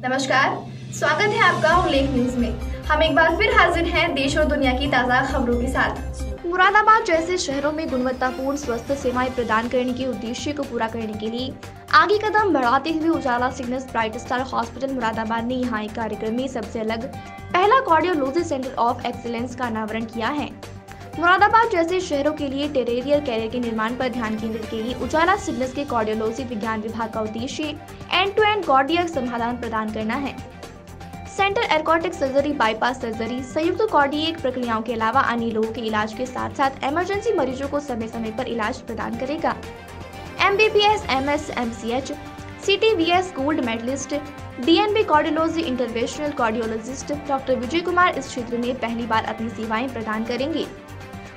नमस्कार, स्वागत है आपका उल्लेख न्यूज में। हम एक बार फिर हाजिर हैं देश और दुनिया की ताज़ा खबरों के साथ। मुरादाबाद जैसे शहरों में गुणवत्तापूर्ण स्वास्थ्य सेवाएं प्रदान करने के उद्देश्य को पूरा करने के लिए आगे कदम बढ़ाते हुए Ujala signals bright star hospital Moradabad ने यहाँ एक कार्यक्रम में सबसे अलग पहला कार्डियोलॉजी सेंटर ऑफ एक्सीलेंस का अनावरण किया है। मुरादाबाद जैसे शहरों के लिए टेरेरियर कैरियर के निर्माण पर ध्यान केंद्रित के लिए उजाला सिग्नल्स के कार्डियोलॉजी विज्ञान विभाग का उद्देश्य एंड टू एंड कार्डियक समाधान प्रदान करना है। सेंटर एर्गोटिक सर्जरी, बाईपास सर्जरी, संयुक्त कार्डियक प्रक्रियाओं के अलावा अन्य लोगों के इलाज के साथ साथ इमरजेंसी मरीजों को समय समय पर इलाज प्रदान करेगा। MBBS, MS, MCH, CTVS gold medallist, DNB cardiology interventional cardiologist doctor Vijay Kumar इस क्षेत्र में पहली बार अपनी सेवाएं प्रदान करेंगे।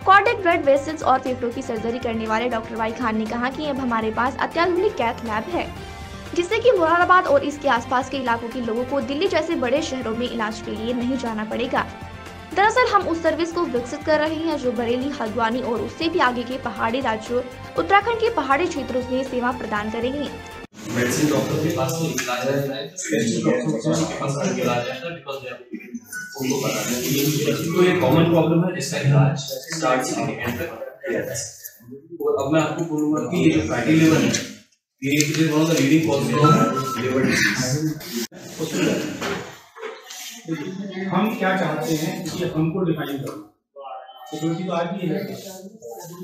कार्डियक ब्लड वेसल्स और फेफड़ों की सर्जरी करने वाले डॉक्टर वाई खान ने कहा कि अब हमारे पास अत्याधुनिक कैथ लैब है, जिससे कि मुरादाबाद और इसके आसपास के इलाकों के लोगों को दिल्ली जैसे बड़े शहरों में इलाज के लिए नहीं जाना पड़ेगा। दरअसल हम उस सर्विस को विकसित कर रहे हैं जो बरेली, हल्द्वानी और उससे भी आगे के पहाड़ी राज्यों उत्तराखंड के पहाड़ी क्षेत्रों में सेवा प्रदान करेंगे। मेडिसिन डॉक्टर के पास इलाज है, डॉक्टर के पास इलाज है, बिकॉज़ उनको पता है कि तो ये कॉमन प्रॉब्लम है जिसका इलाज स्टार्ट से एंड तक। और अब मैं आपको बोलूंगा कि ये जो फैटी लिवर है, ये is one of the leading causes of liver disease. हम क्या चाहते हैं कि हमको डिफाइन करो, सिक्योरिटी तो आज ही है,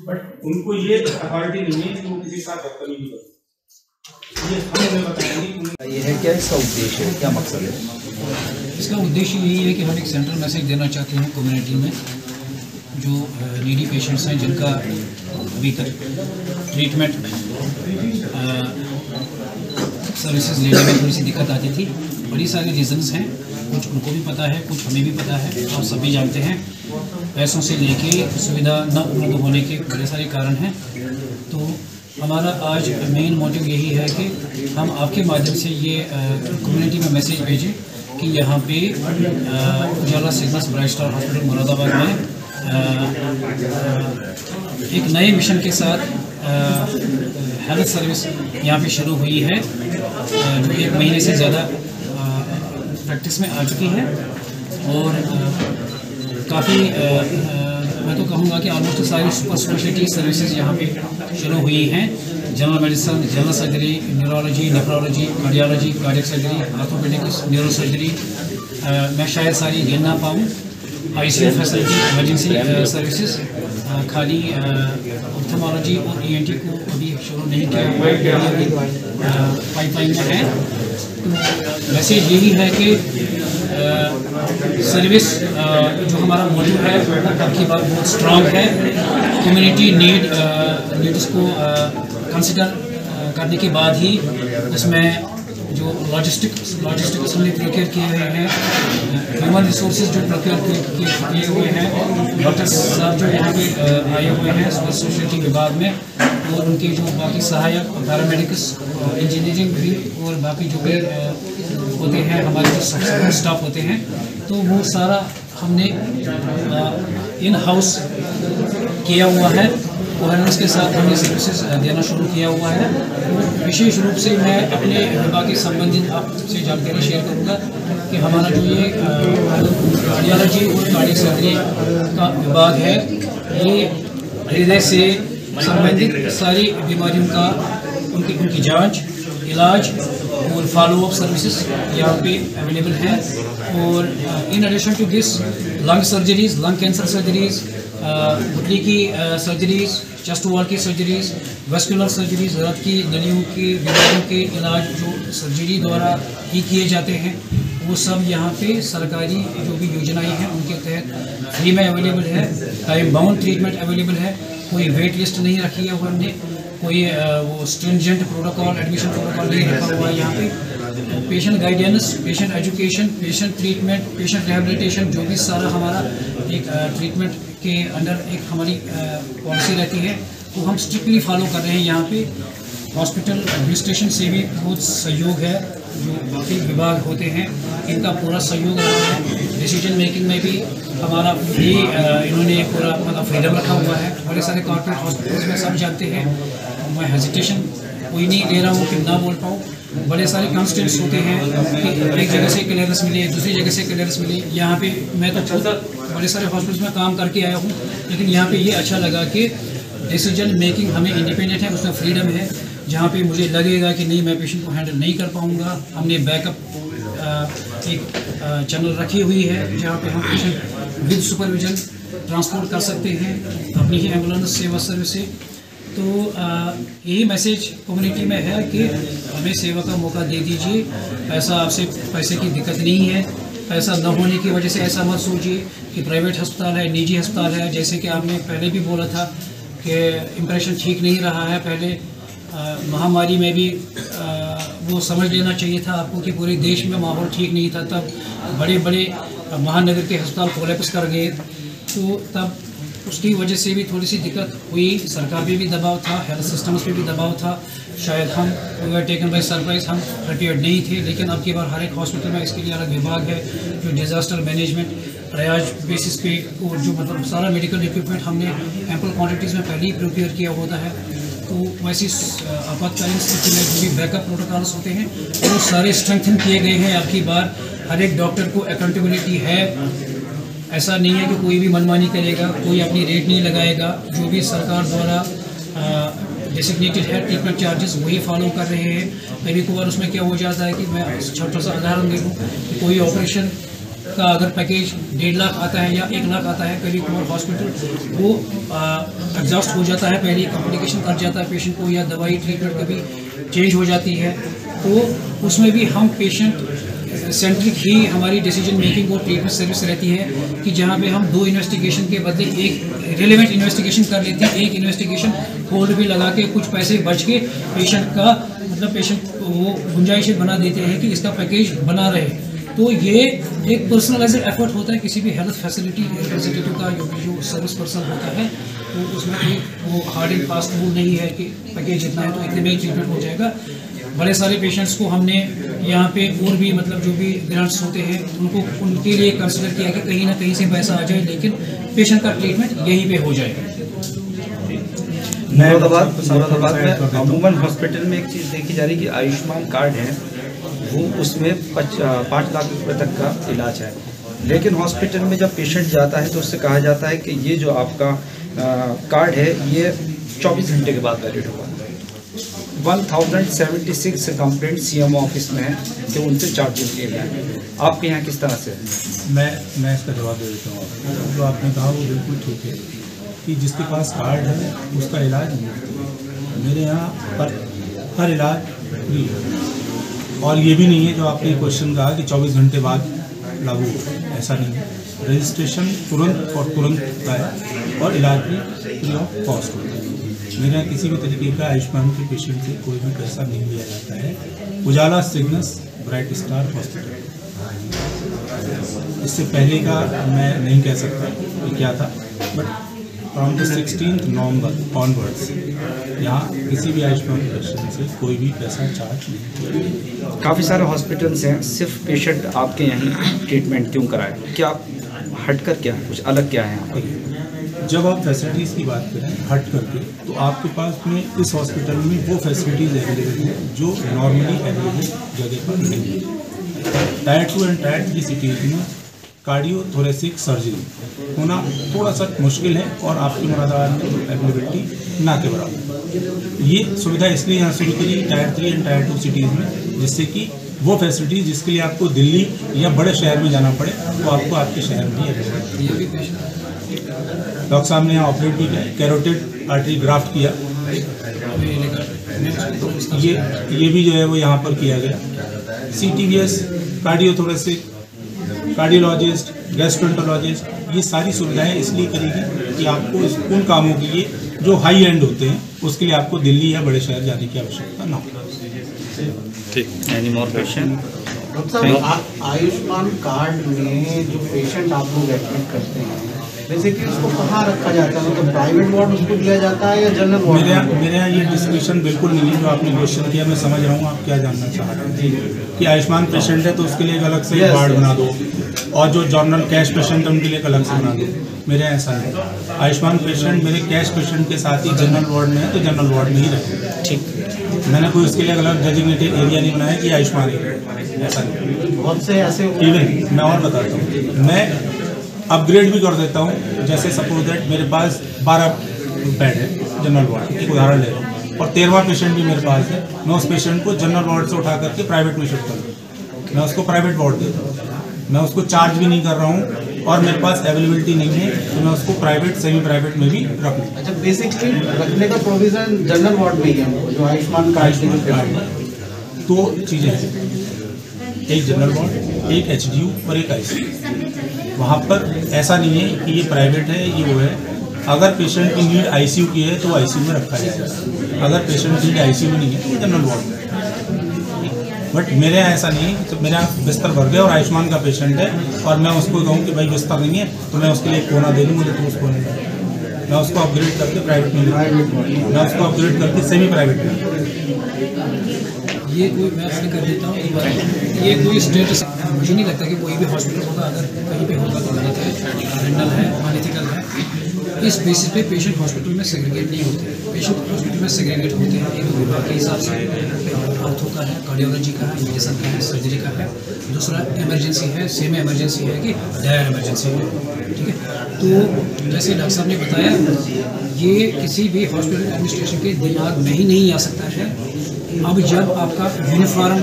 बट उनको ये अथॉरिटी नहीं है कि वो किसी के साथ बदतमीजी करो। ये हमें बताएंगे ये है क्या इसका उद्देश्य है, क्या मकसद है? इसका उद्देश्य यही है कि हम एक सेंट्रल मैसेज देना चाहते हैं कम्युनिटी में जो नीडी पेशेंट्स हैं जिनका अभी तक ट्रीटमेंट सर्विसेज लेने में थोड़ी सी दिक्कत आती थी। बड़ी सारे रीजंस हैं, कुछ उनको भी पता है, कुछ हमें भी पता है, आप सभी जानते हैं। पैसों से लेके सुविधा न उपलब्ध होने के बड़े सारे कारण हैं। तो हमारा आज मेन मोटिव यही है कि हम आपके माध्यम से ये कम्युनिटी में मैसेज भेजें कि यहाँ पे Ujala signals bright star hospital Moradabad में एक नए मिशन के साथ हेल्थ सर्विस यहाँ पे शुरू हुई है, जो 1 महीने से ज़्यादा प्रैक्टिस में आ चुकी है। और काफ़ी मैं तो कहूँगा कि ऑलमोस्ट सारी सुपर स्पेशलिटी सर्विसेज यहाँ पे शुरू हुई हैं। General medicine, general surgery, neurology, nephrology, cardiology, cardiac surgery, orthopaedics, neuro surgery, मैं शायद सारी गिन ना पाऊँ। ICU फैसिलिटी, इमरजेंसी सर्विसेज, खाली ऑप्थेमोलॉजी और ENT को अभी शुरू नहीं किया, पाइपलाइन में है। मैसेज यही है कि सर्विस जो हमारा मोटिव है आपकी बात बहुत स्ट्रांग है। कम्युनिटी नीड्स को कंसिडर करने के बाद ही उसमें जो लॉजिस्टिक्स हमने प्रोक्योर किए हुए हैं, ह्यूमन रिसोर्सेज जो प्रोक्योर किए हुए हैं, डॉक्टर साहब जो यहाँ पे आए हुए हैं सोशलिटी विभाग में, और उनके जो बाकी सहायक पैरामेडिक्स, इंजीनियरिंग भी और बाकी जो भी होते हैं हमारे जो सपोर्ट स्टाफ होते हैं, तो वो सारा हमने इन हाउस किया हुआ है। कोहेरेंस के साथ हमने सर्विसेज देना शुरू किया हुआ है। विशेष रूप से मैं अपने विभाग के संबंधित आपसे जानकारी शेयर करूंगा कि हमारा जो ये कार्डियोलॉजी और कार्डियक सर्जरी का विभाग है, ये हृदय से संबंधित सारी बीमारियों का उनकी जांच, इलाज और फॉलोअप सर्विसेज यहाँ पे अवेलेबल हैं। और in addition to this lung surgeries, lung cancer surgeries, गुटली की सर्जरीज, चेस्ट वॉल की सर्जरीज, वेस्कुलर सर्जरीज, रक्त की नलियों की बीमारियों के इलाज जो सर्जरी द्वारा ही किए जाते हैं, वो सब यहाँ पे सरकारी जो भी योजनाएं हैं उनके तहत फ्री में अवेलेबल है। टाइम बाउंड ट्रीटमेंट अवेलेबल है, कोई वेट लिस्ट नहीं रखी है हमने, कोई वो स्ट्रिंजेंट प्रोटोकॉल, एडमिशन प्रोटोकॉल नहीं रखा हुआ है यहाँ पे। Patient guidance, patient education, patient treatment, patient rehabilitation, जो भी सारा हमारा एक ट्रीटमेंट के अंडर एक हमारी पॉलिसी रहती है, वो हम स्ट्रिक्टली फॉलो कर रहे हैं यहाँ पे। हॉस्पिटल एडमिनिस्ट्रेशन से भी बहुत सहयोग है, जो बाकी विभाग होते हैं इनका पूरा सहयोग रहा है। डिसीजन मेकिंग में भी हमारा भी इन्होंने पूरा मतलब फ्रीडम रखा हुआ है। बड़े सारे कॉर्पोरेट हॉस्पिटल्स में सब जानते हैं, मैं हेजिटेशन कोई नहीं ले रहा हूँ कि ना बोल पाऊँ। बड़े सारे कॉन्स्टेंट्स होते हैं कि एक जगह से क्लियरेंस मिले, दूसरी जगह से क्लियरेंस मिले। यहाँ पे मैं तो बड़े सारे हॉस्पिटल्स में काम करके आया हूँ, लेकिन यहाँ पे ये अच्छा लगा कि डिसीजन मेकिंग हमें इंडिपेंडेंट है, उसमें फ्रीडम है। जहाँ पे मुझे लगेगा कि नहीं मैं पेशेंट को हैंडल नहीं कर पाऊँगा, हमने बैकअप एक चैनल रखी हुई है जहाँ पे हम पेशेंट विद सुपरविजन ट्रांसपोर्ट कर सकते हैं अपनी ही एम्बुलेंस सेवा सर्विस से। तो यही मैसेज कम्युनिटी में है कि हमें सेवा का मौका दे दीजिए। पैसे की दिक्कत नहीं है, पैसा न होने की वजह से ऐसा मत सोचिए कि प्राइवेट अस्पताल है, निजी अस्पताल है। जैसे कि आपने पहले भी बोला था कि इम्प्रेशन ठीक नहीं रहा है। पहले महामारी में भी वो समझ लेना चाहिए था आपको कि पूरे देश में माहौल ठीक नहीं था, तब बड़े बड़े महानगर के अस्पताल कोलैप्स कर गए। तो तब उसकी वजह से भी थोड़ी सी दिक्कत हुई, सरकार पे भी दबाव था, हेल्थ सिस्टम्स पे भी दबाव था। शायद हम we are taken by surprise, हम प्रिपेयर्ड नहीं थे। लेकिन अब की बार हर एक हॉस्पिटल में इसके लिए अलग विभाग है जो डिज़ास्टर मैनेजमेंट ट्रायज बेसिस पे, और जो मतलब सारा मेडिकल इक्विपमेंट हमने एम्पल क्वांटिटीज़ में पहले ही प्रिपेयर किया होता है। तो वैसी आपातकालीन स्थिति में जो भी बैकअप प्रोटोकॉल्स होते हैं वो सारे स्ट्रेंथन किए गए हैं। अब की बार हर एक डॉक्टर को अकाउंटेबिलिटी है। ऐसा नहीं है कि कोई भी मनमानी करेगा, कोई अपनी रेट नहीं लगाएगा। जो भी सरकार द्वारा डेसिग्नेटेड है ट्रीटमेंट चार्जेस वही फॉलो कर रहे हैं। कभी कभार उसमें क्या हो जाता है कि मैं छोटा सा उदाहरण दे दूँ कि कोई ऑपरेशन का अगर पैकेज 1.5 लाख आता है या 1 लाख आता है, कभी कभार हॉस्पिटल वो एग्जॉस्ट हो जाता है, पहले कॉम्प्लिकेशन कर जाता है पेशेंट को, या दवाई ट्रीटमेंट कभी चेंज हो जाती है। तो उसमें भी हम पेशेंट सेंट्रिक ही हमारी डिसीजन मेकिंग और ट्रीटमेंट सर्विस रहती है कि जहाँ पे हम 2 इन्वेस्टिगेशन के बदले एक रिलेवेंट इन्वेस्टिगेशन कर लेते हैं, एक इन्वेस्टिगेशन होल्ड भी लगा के कुछ पैसे बच के पेशेंट का मतलब पेशेंट वो गुंजाइश बना देते हैं कि इसका पैकेज बना रहे। तो ये एक पर्सनलाइज्ड एफर्ट होता है किसी भी हेल्थ फैसिलिटी रिप्रेजेंटेटिव का, जो सर्विस पर्सन होता है। तो उसमें कोई वो हार्ड एंड फास्ट रूल नहीं है कि पैकेज इतना है तो इतने में ट्रीटमेंट हो जाएगा। बड़े सारे पेशेंट्स को हमने यहाँ पे और भी मतलब जो भी ग्रांट्स होते हैं उनको उनके लिए कंसिडर किया कि कहीं ना कहीं से पैसा आ जाए, लेकिन पेशेंट का ट्रीटमेंट यहीं पे हो जाएगा। मुरादाबाद में अमूमन हॉस्पिटल में एक चीज़ देखी जा रही है कि आयुष्मान कार्ड है वो उसमें 5 लाख रुपए तक का इलाज है, लेकिन हॉस्पिटल में जब पेशेंट जाता है तो उससे कहा जाता है कि ये जो आपका कार्ड है ये 24 घंटे के बाद वैलिड होगा। 1076 कंप्लेंट सीएमओ ऑफिस में है कि उनसे चार्जेस लिए गए। आपके यहाँ किस तरह से है? मैं इसका जवाब दे देता हूँ। जो आपने कहा वो बिल्कुल ठीक है कि जिसके पास कार्ड है उसका इलाज नहीं। मेरे यहाँ पर हर इलाज फ्री है, और ये भी नहीं है जो आपने क्वेश्चन कहा कि 24 घंटे बाद लागू हो, ऐसा नहीं है। रजिस्ट्रेशन तुरंत होता है और इलाज भी फ्री ऑफ कॉस्ट होता है। मेरे यहाँ किसी भी तरीके का आयुष्मान के पेशेंट से कोई भी पैसा नहीं लिया जाता है। उजाला सिग्नस ब्राइट स्टार हॉस्पिटल, इससे पहले का मैं नहीं कह सकता कि क्या था, but from the 16 November onwards यहाँ किसी भी आयुष्मान पेशेंट से कोई भी पैसा चार्ज नहीं किया। काफ़ी सारे हॉस्पिटल्स हैं, सिर्फ पेशेंट आपके यहाँ ट्रीटमेंट क्यों कराए? क्या हटकर क्या है, कुछ अलग क्या है यहाँ पर? जब आप फैसिलिटीज़ की बात करें हट करके, तो आपके पास में इस हॉस्पिटल में वो फैसिलिटीज़ अवेलेबल हैं जो नॉर्मली अवेलेबल जगह पर नहीं है। टायर 2 एंड टायर 3 सिटीज़ में कार्डियो थोरेसिक सर्जरी होना थोड़ा सा मुश्किल है, और आपकी मुरादाबाद में अवेलेबिलिटी ना के बराबर। ये सुविधा इसलिए यहाँ शुरू करी टायर 3 एंड टायर 2 सिटीज़ में, जिससे कि वो फैसिलिटीज़ जिसके लिए आपको दिल्ली या बड़े शहर में जाना पड़े वो आपको आपके शहर में ही अवेलेबल। डॉक्टर साहब ने यहाँ ऑपरेट भी किया, कैरोटिड आर्टरी ग्राफ्ट किया, तो ये भी जो है वो यहाँ पर किया गया। CTVS, कार्डियोथोरेसिक, कार्डियोलॉजिस्ट, गैस्ट्रोएंटरोलॉजिस्ट, ये सारी सुविधाएं इसलिए करेगी कि आपको उन कामों के लिए जो हाई एंड होते हैं उसके लिए आपको दिल्ली या बड़े शहर जाने की आवश्यकता ना हो। ठीक, एनी मोर क्वेश्चन? डॉक्टर साहब, आयुष्मान कार्ड में जो पेशेंट आप लोग एडमिट करते हैं बेसिकली उसको कहाँ रखा जाता है, मतलब प्राइवेट वार्ड उसको दिया जाता है या जनरल वार्ड? मेरे यहाँ ये डिस्कशन बिल्कुल नहीं है। जो आपने क्वेश्चन किया मैं समझ रहा हूँ आप क्या जानना चाह रहे हैं कि आयुष्मान पेशेंट है तो उसके लिए एक अलग से वार्ड बना दो, और जो जनरल कैश पेशेंट है उनके लिए एक अलग से बना दो। मेरे यहाँ ऐसा नहीं। आयुष्मान पेशेंट मेरे कैश पेशेंट के साथ ही जनरल वार्ड में है तो जनरल वार्ड में ही रखें। ठीक। मैंने कोई उसके लिए अलग डेजिग्नेटेड एरिया नहीं बनाया कि आयुष्मान एरिया, ऐसा नहीं। बहुत से ऐसे इवन मैं और बताता हूँ, मैं अपग्रेड भी कर देता हूँ। जैसे सपोज दैट मेरे पास 12 बेड है जनरल वार्ड, एक उदाहरण ले रहा हूँ, और 13वां पेशेंट भी मेरे पास है, मैं उस पेशेंट को जनरल वार्ड से उठा करके प्राइवेट में शिफ्ट कर दूँ, मैं उसको प्राइवेट वार्ड देता हूँ, मैं उसको चार्ज भी नहीं कर रहा हूँ, और मेरे पास अवेलेबिलिटी नहीं है तो मैं उसको प्राइवेट सेमी प्राइवेट में भी रख लूँ। अच्छा, बेसिकली रखने का प्रोविजन जनरल वार्ड में ही है जो आयुष्मान कार्ड के। दो चीज़ें हैं, एक जनरल वार्ड, एक HDU और एक ICU। वहाँ पर ऐसा नहीं है कि ये प्राइवेट है, ये वो है। अगर पेशेंट की नीड ICU की है तो ICU में रखा जाएगा, अगर पेशेंट की नीड ICU में नहीं है तो वो जनरल वार्ड में। बट मेरे यहाँ ऐसा नहीं है, तो मेरे यहाँ बिस्तर भर गया और आयुष्मान का पेशेंट है और मैं उसको कहूँ कि भाई बिस्तर नहीं है तो मैं उसके लिए एक कोना दे दूँ, मुझे तो उस कोने में मैं उसको अपग्रेड करके प्राइवेट में, मैं उसको अपग्रेड करके सेमी प्राइवेट में। ये कोई मैं ऐसे कर देता हूँ, ये कोई स्टेटस मुझे नहीं लगता कि कोई भी हॉस्पिटल होगा, अगर कहीं पे होगा तो गलत है, क्रिमिनल है, अनएथिकल है। इस बेसिस पे पेशेंट हॉस्पिटल में सेग्रीगेट नहीं होते हैं। पेशेंट हॉस्पिटल में सेग्रीगेट होते हैं एक विभाग के हिसाब से, आर्थो का है, कार्डियोलॉजी का है, मेडिसिन का है, सर्जरी का है, दूसरा इमरजेंसी है, सेमी इमरजेंसी है कि डायर इमरजेंसी है, ठीक है। तो जैसे डॉक्टर साहब ने बताया, ये किसी भी हॉस्पिटल एडमिनिस्ट्रेशन के दिमाग में ही नहीं आ सकता है। अब जब आपका यूनिफॉर्म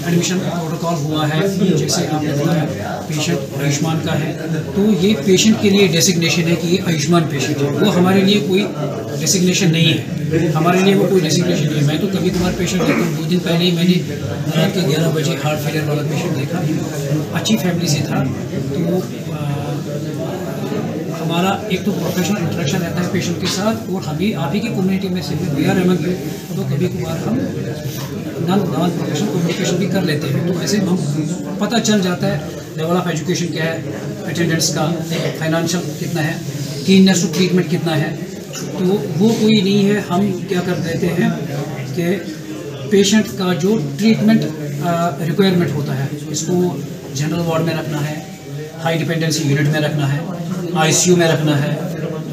एडमिशन प्रोटोकॉल हुआ है, जैसे आपने बताया पेशेंट आयुष्मान का है, तो ये पेशेंट के लिए डेसिग्नेशन है कि ये आयुष्मान पेशेंट है, वो हमारे लिए कोई डेसिग्नेशन नहीं है, हमारे लिए वो कोई डेसिग्नेशन नहीं है। मैं तो कभी कभार पेशेंट देखता हूँ, 2 दिन पहले ही मैंने रात के 11 बजे हार्ट फेलियर वाला पेशेंट देखा, अच्छी फैमिली से था। तो हमारा एक तो प्रोफेशनल इंटरेक्शन रहता है पेशेंट के साथ, और हम भी आप ही की कम्युनिटी में से वी आर एमंग यू, तो कभी कभार हम नॉन प्रोफेशनल कम्युनिकेशन भी कर लेते हैं। तो ऐसे हम पता चल जाता है लेवल ऑफ एजुकेशन क्या है, अटेंडेंस का, फाइनेंशियल कितना है, कीननेस टू ट्रीटमेंट कितना है। तो वो कोई नहीं है। हम क्या कर देते हैं कि पेशेंट का जो ट्रीटमेंट रिक्वायरमेंट होता है, इसको जनरल वार्ड में रखना है, हाई डिपेंडेंसी यूनिट में रखना है, ICU में रखना है,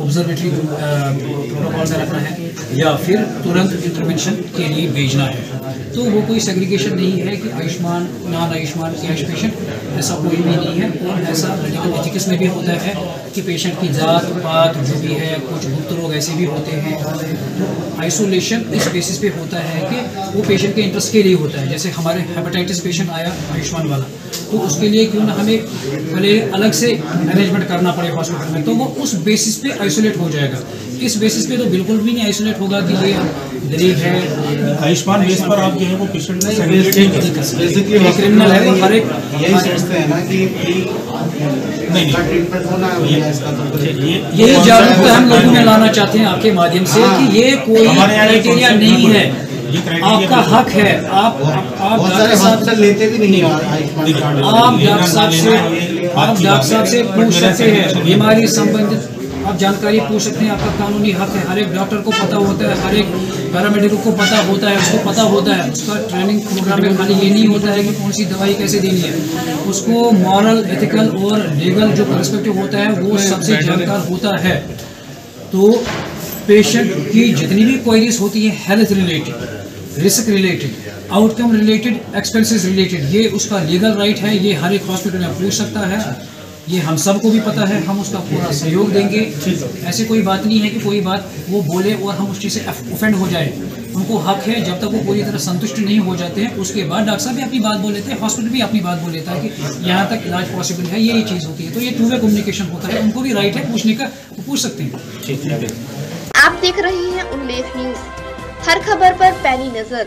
ऑब्जर्वेटरी प्रोटोकॉल में रखना है, या फिर तुरंत इंटरवेंशन के लिए भेजना है। तो वो कोई सेग्रीगेशन नहीं है कि Ayushman, non Ayushman, cash patient, ऐसा कोई भी नहीं है। और ऐसा मेडिकल एथिक्स में भी होता है कि पेशेंट की जात पात जो भी है, कुछ गुप्त रोग ऐसे भी होते हैं। तो आइसोलेशन इस बेसिस पे होता है कि वो पेशेंट के इंटरेस्ट के लिए होता है। जैसे हमारे हेपेटाइटिस पेशेंट आया आयुष्मान वाला, तो उसके लिए क्यों ना हमें पहले अलग से अरेंजमेंट करना पड़े हॉस्पिटल में, तो वो उस बेसिस पे आइसोलेट हो जाएगा। इस बेसिस पे तो बिल्कुल भी नहीं आइसोलेट होगा कि ये गरीब है। आयुष्मान बेस पर आप जो है वो पेशेंट में सेग्रीगेट नहीं कर सकते, क्रिमिनल है वो, हर एक यही सोचते हैं ना कि ट्रीटमेंट होना है। यही जागरूकता हम लोगों में लाना चाहते हैं आपके माध्यम से कि ये कोई क्राइटेरिया नहीं है, आपका हक है। आप डॉक्टर साहब से लेते भी नहीं, आप डॉक्टर साहब से पूछ सकते हैं, बीमारी संबंधित आप जानकारी पूछ सकते हैं, आपका कानूनी हक है। हर एक डॉक्टर को पता होता है, हर एक पैरामेडिकल को पता होता है, उसको पता होता है। उसका ट्रेनिंग प्रोग्राम में खाली ये नहीं होता है कि कौन सी दवाई कैसे देनी है, उसको मॉरल, एथिकल और लीगल जो पर्सपेक्टिव होता है वो सबसे जानकार होता है। तो पेशेंट की जितनी भी क्वेरीज होती है, health related, risk related, outcome related, expenses related, ये उसका लीगल राइट है। ये हर एक हॉस्पिटल में पूछ सकता है, ये हम सबको भी पता है, हम उसका पूरा सहयोग देंगे। ऐसी कोई बात नहीं है कि कोई बात वो बोले और हम उस चीज़ से ऑफेंड हो जाए। उनको हक है, जब तक वो पूरी तरह संतुष्ट नहीं हो जाते हैं उसके बाद डॉक्टर साहब भी अपनी बात बोल लेते हैं, हॉस्पिटल भी अपनी बात बोल लेता है कि यहाँ तक इलाज पॉसिबल है, ये चीज़ होती है। तो ये टू वे कम्युनिकेशन होता है, उनको भी राइट है पूछने का, वो पूछ सकते हैं। आप देख रहे हैं उल्लेख न्यूज, हर खबर पर पैनी नजर।